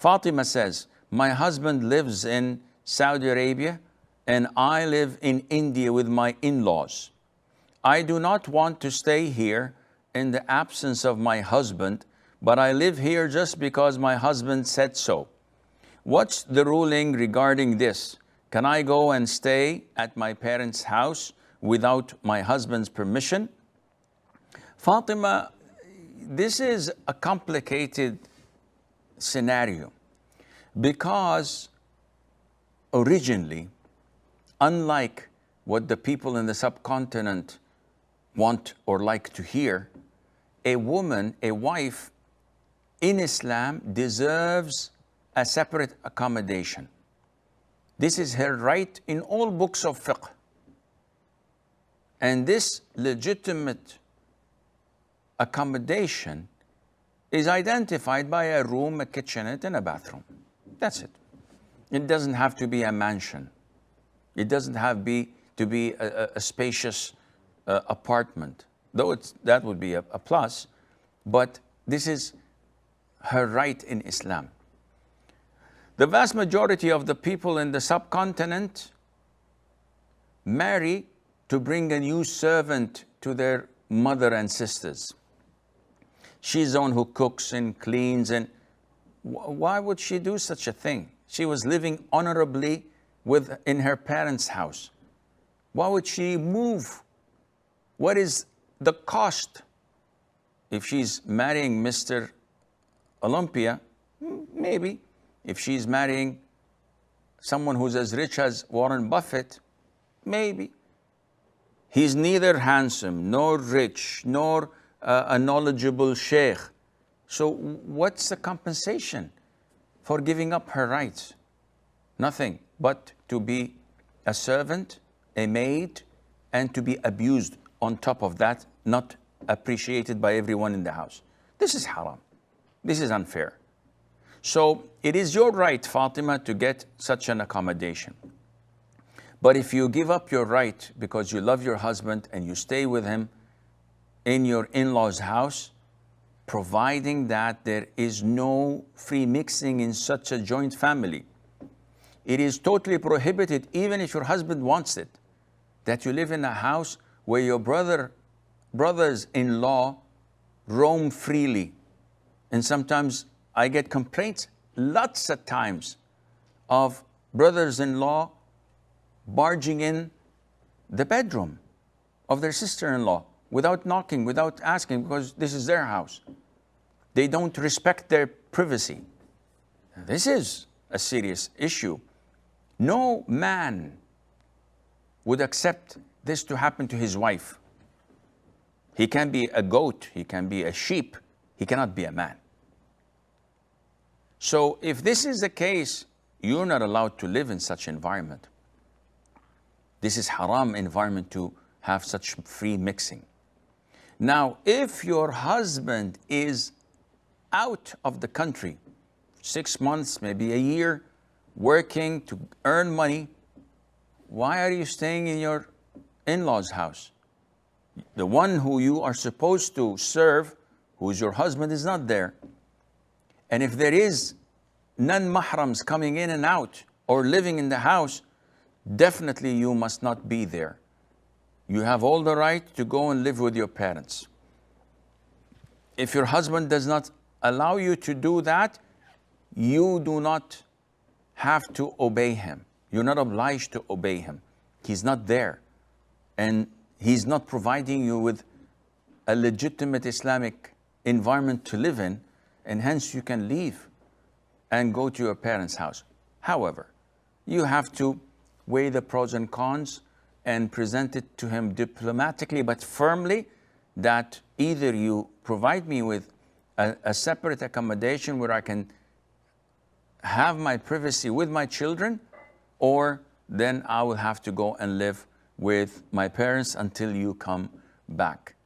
Fatima says, my husband lives in Saudi Arabia and I live in India with my in-laws. I do not want to stay here in the absence of my husband, but I live here just because my husband said so. What's the ruling regarding this? Can I go and stay at my parents' house without my husband's permission? Fatima, this is a complicated scenario because originally, unlike what the people in the subcontinent want or like to hear, a woman, a wife in Islam deserves a separate accommodation. This is her right in all books of fiqh. And this legitimate accommodation is identified by a room, a kitchenette, and a bathroom. That's it. It doesn't have to be a mansion. It doesn't have to be a spacious apartment, though that would be a plus, but this is her right in Islam. The vast majority of the people in the subcontinent marry to bring a new servant to their mother and sisters. She's the one who cooks and cleans, and why would she do such a thing? She was living honorably in her parents' house. Why would she move? What is the cost? If she's marrying Mr. Olympia, maybe. If she's marrying someone who's as rich as Warren Buffett, maybe. He's neither handsome, nor rich, nor a knowledgeable sheikh. So what's the compensation for giving up her rights? Nothing but to be a servant, a maid, and to be abused on top of that, not appreciated by everyone in the house. This is haram. This is unfair. So it is your right, Fatima, to get such an accommodation. But if you give up your right because you love your husband and you stay with him in your in-laws' house, providing that there is no free mixing in such a joint family, it is totally prohibited, even if your husband wants it, that you live in a house where your brothers-in-law roam freely. And sometimes I get complaints, lots of times, of brothers-in-law barging in the bedroom of their sister-in-law without knocking, without asking, because this is their house. They don't respect their privacy. This is a serious issue. No man would accept this to happen to his wife. He can be a goat, he can be a sheep, he cannot be a man. So if this is the case, you're not allowed to live in such environment. This is haram environment to have such free mixing. Now, if your husband is out of the country, 6 months, maybe a year, working to earn money, why are you staying in your in-laws' house? The one who you are supposed to serve, who is your husband, is not there. And if there is non-mahrams coming in and out or living in the house, definitely you must not be there. You have all the right to go and live with your parents. If your husband does not allow you to do that, you do not have to obey him. You're not obliged to obey him. He's not there. And he's not providing you with a legitimate Islamic environment to live in, and hence you can leave and go to your parents' house. However, you have to weigh the pros and cons and present it to him diplomatically but firmly, that either you provide me with a separate accommodation where I can have my privacy with my children, or then I will have to go and live with my parents until you come back.